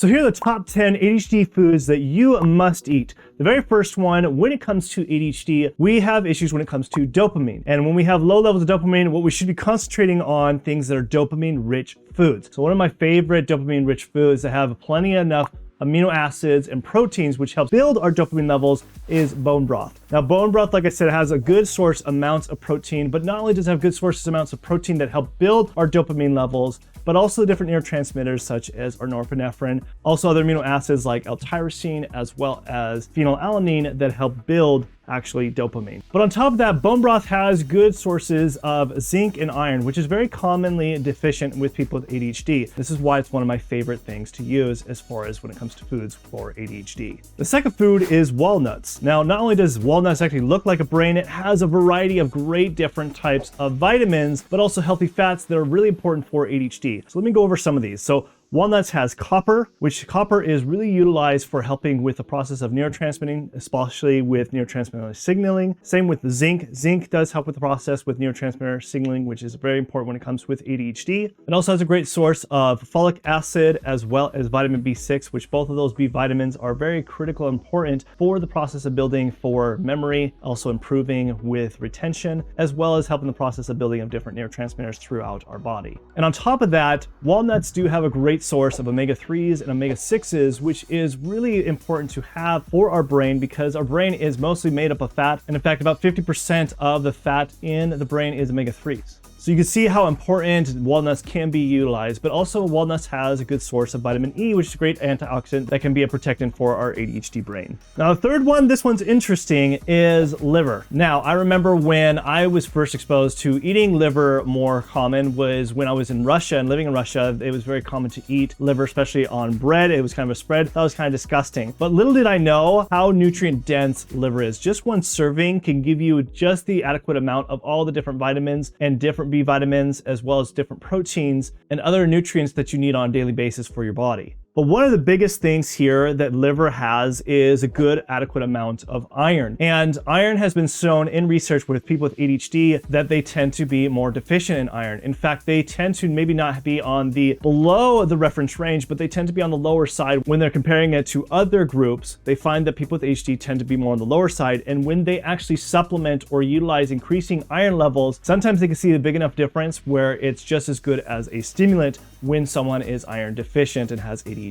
So here are the top 10 ADHD foods that you must eat. The very first one, when it comes to ADHD, we have issues when it comes to dopamine. And when we have low levels of dopamine, what we should be concentrating on things that are dopamine-rich foods. So one of my favorite dopamine-rich foods that have plenty enough amino acids and proteins, which helps build our dopamine levels, is bone broth. Now, bone broth, like I said, has a good source amounts of protein, but not only does it have good sources amounts of protein that help build our dopamine levels, but also different neurotransmitters such as our norepinephrine, also other amino acids like L-tyrosine, as well as phenylalanine that help build actually dopamine. But on top of that, bone broth has good sources of zinc and iron, which is very commonly deficient with people with ADHD. This is why it's one of my favorite things to use as far as when it comes to foods for ADHD. The second food is walnuts. Now, not only does walnuts actually look like a brain, it has a variety of great different types of vitamins, but also healthy fats that are really important for ADHD. So let me go over some of these. So walnuts has copper, which copper is really utilized for helping with the process of neurotransmitting, especially with neurotransmitter signaling. Same with the zinc. Zinc does help with the process with neurotransmitter signaling, which is very important when it comes with ADHD. It also has a great source of folic acid as well as vitamin B6, which both of those B vitamins are very critical and important for the process of building for memory, also improving with retention, as well as helping the process of building of different neurotransmitters throughout our body. And on top of that, walnuts do have a great source of omega-3s and omega-6s, which is really important to have for our brain because our brain is mostly made up of fat. And in fact, about 50% of the fat in the brain is omega-3s. So you can see how important walnuts can be utilized, but also walnuts has a good source of vitamin E, which is a great antioxidant that can be a protectant for our ADHD brain. Now, the third one, this one's interesting, is liver. Now, I remember when I was first exposed to eating liver more common was when I was in Russia and living in Russia. It was very common to eat liver, especially on bread. It was kind of a spread. That was kind of disgusting. But little did I know how nutrient dense liver is. Just one serving can give you just the adequate amount of all the different vitamins and different B vitamins, as well as different proteins and other nutrients that you need on a daily basis for your body. But one of the biggest things here that liver has is a good adequate amount of iron. And iron has been shown in research with people with ADHD that they tend to be more deficient in iron. In fact, they tend to maybe not be on the below the reference range, but they tend to be on the lower side. When they're comparing it to other groups, they find that people with ADHD tend to be more on the lower side. And when they actually supplement or utilize increasing iron levels, sometimes they can see a big enough difference where it's just as good as a stimulant when someone is iron deficient and has ADHD.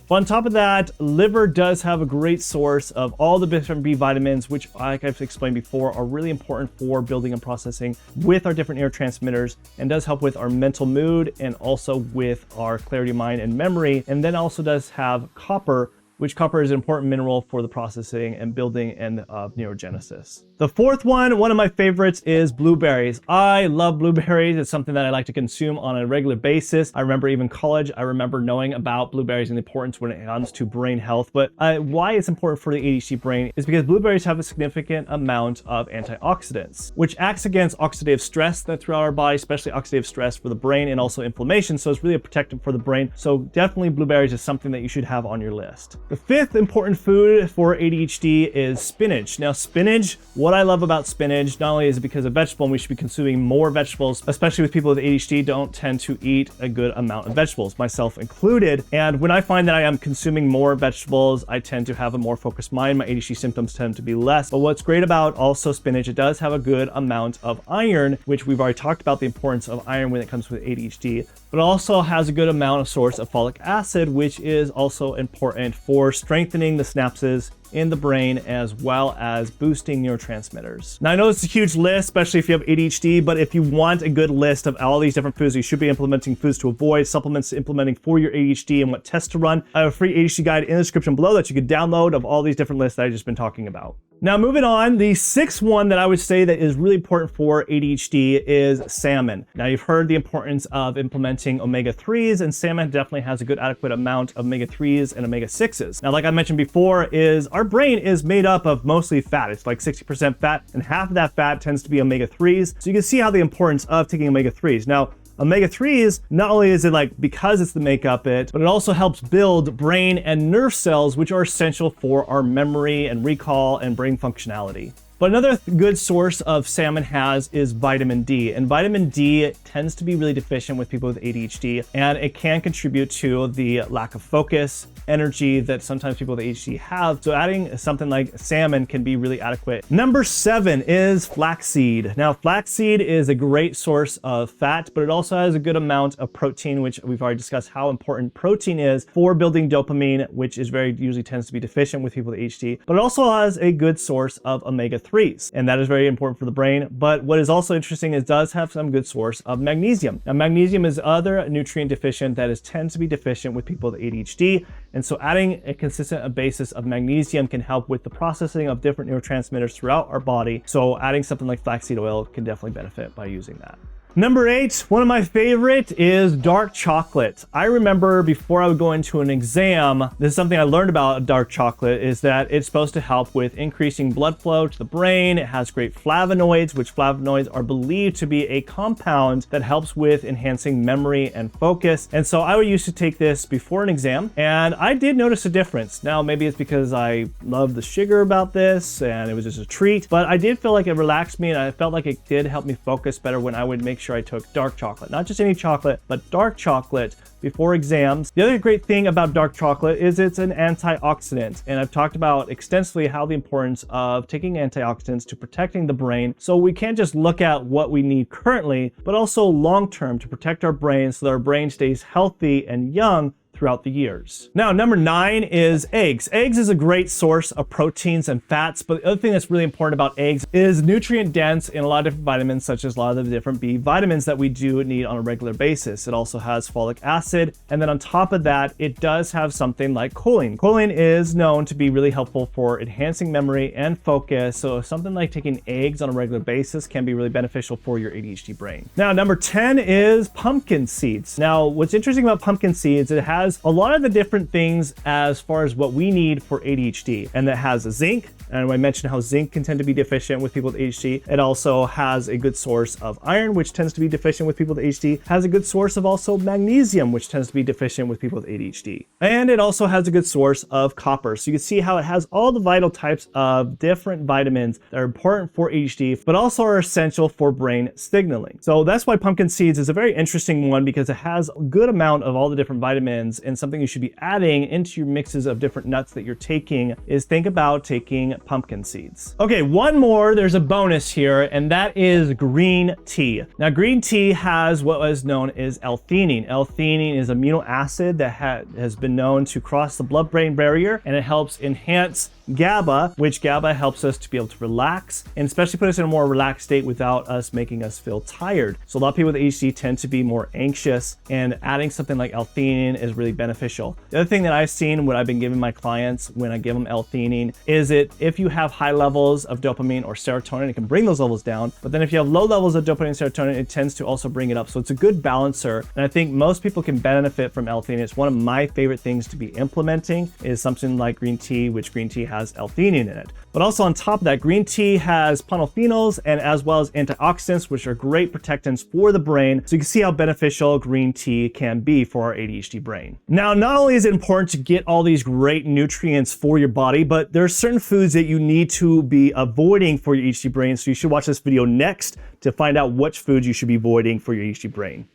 But on top of that, liver does have a great source of all the different B vitamins, which, like I've explained before, are really important for building and processing with our different neurotransmitters and does help with our mental mood and also with our clarity of mind and memory. And then also does have copper, which copper is an important mineral for the processing and building and neurogenesis. The fourth one of my favorites, is blueberries. I love blueberries. It's something that I like to consume on a regular basis. I remember even college, I remember knowing about blueberries and the importance when it comes to brain health. But why it's important for the ADHD brain is because blueberries have a significant amount of antioxidants, which acts against oxidative stress that's throughout our body, especially oxidative stress for the brain and also inflammation. So it's really a protectant for the brain. So definitely blueberries is something that you should have on your list. The fifth important food for ADHD is spinach. Now, spinach, what I love about spinach, not only is it because of vegetable, and we should be consuming more vegetables, especially with people with ADHD don't tend to eat a good amount of vegetables, myself included. And when I find that I am consuming more vegetables, I tend to have a more focused mind. My ADHD symptoms tend to be less. But what's great about also spinach, it does have a good amount of iron, which we've already talked about the importance of iron when it comes with ADHD, but it also has a good amount of source of folic acid, which is also important for strengthening the synapses in the brain as well as boosting neurotransmitters. Now, I know it's a huge list, especially if you have ADHD, but if you want a good list of all these different foods you should be implementing, foods to avoid, supplements to implementing for your ADHD, and what tests to run, I have a free ADHD guide in the description below that you can download of all these different lists that I've just been talking about. Now, moving on, the sixth one that I would say that is really important for ADHD is salmon. Now, you've heard the importance of implementing omega-3s, and salmon definitely has a good adequate amount of omega-3s and omega-6s. Now, like I mentioned before, is our brain is made up of mostly fat. It's like 60% fat, and half of that fat tends to be omega-3s. So you can see how the importance of taking omega-3s. Now, omega-3s, not only is it like because it's the makeup it, but it also helps build brain and nerve cells, which are essential for our memory and recall and brain functionality. But another good source of salmon is vitamin D, and vitamin D tends to be really deficient with people with ADHD, and it can contribute to the lack of focus, energy that sometimes people with ADHD have. So adding something like salmon can be really adequate. Number 7 is flaxseed. Now, flaxseed is a great source of fat, but it also has a good amount of protein, which we've already discussed how important protein is for building dopamine, which is usually tends to be deficient with people with ADHD. But it also has a good source of omega-3s, and that is very important for the brain. But what is also interesting is it does have some good source of magnesium. Now, magnesium is other nutrient deficient that tends to be deficient with people with ADHD. And so adding a consistent basis of magnesium can help with the processing of different neurotransmitters throughout our body. So adding something like flaxseed oil can definitely benefit by using that. Number 8, one of my favorite is dark chocolate. I remember before I would go into an exam, this is something I learned about dark chocolate, is that it's supposed to help with increasing blood flow to the brain. It has great flavonoids, which flavonoids are believed to be a compound that helps with enhancing memory and focus. And so I would used to take this before an exam, and I did notice a difference. Now, maybe it's because I love the sugar about this and it was just a treat, but I did feel like it relaxed me, and I felt like it did help me focus better when I would make sure I took dark chocolate. Not just any chocolate, but dark chocolate before exams. The other great thing about dark chocolate is it's an antioxidant, and I've talked about extensively how the importance of taking antioxidants to protecting the brain. So we can't just look at what we need currently, but also long-term to protect our brain so that our brain stays healthy and young throughout the years. Now, number 9 is eggs. Eggs is a great source of proteins and fats, but the other thing that's really important about eggs is nutrient dense in a lot of different vitamins, such as a lot of the different B vitamins that we do need on a regular basis. It also has folic acid, and then on top of that, it does have something like choline. Choline is known to be really helpful for enhancing memory and focus, so something like taking eggs on a regular basis can be really beneficial for your ADHD brain. Now, number 10 is pumpkin seeds. Now, what's interesting about pumpkin seeds, it has a lot of the different things as far as what we need for ADHD, and that has zinc. And I mentioned how zinc can tend to be deficient with people with ADHD. It also has a good source of iron, which tends to be deficient with people with ADHD. Has a good source of also magnesium, which tends to be deficient with people with ADHD. And it also has a good source of copper. So you can see how it has all the vital types of different vitamins that are important for ADHD, but also are essential for brain signaling. So that's why pumpkin seeds is a very interesting one, because it has a good amount of all the different vitamins, and something you should be adding into your mixes of different nuts that you're taking is think about taking pumpkin seeds. Okay, one more, there's a bonus here, and that is green tea. Now, green tea has what is known as L-theanine. L-theanine is amino acid that has been known to cross the blood-brain barrier, and it helps enhance GABA, which GABA helps us to be able to relax and especially put us in a more relaxed state without us making us feel tired. So a lot of people with ADHD tend to be more anxious, and adding something like L-theanine is really beneficial. The other thing that I've seen when I've been giving my clients when I give them L-theanine is if you have high levels of dopamine or serotonin, it can bring those levels down. But then if you have low levels of dopamine and serotonin, it tends to also bring it up. So it's a good balancer. And I think most people can benefit from L-theanine. It's one of my favorite things to be implementing is something like green tea, which green tea has L-theanine in it. But also on top of that, green tea has polyphenols and as well as antioxidants, which are great protectants for the brain. So you can see how beneficial green tea can be for our ADHD brain. Now, not only is it important to get all these great nutrients for your body, but there are certain foods that you need to be avoiding for your ADHD brain. So you should watch this video next to find out which foods you should be avoiding for your ADHD brain.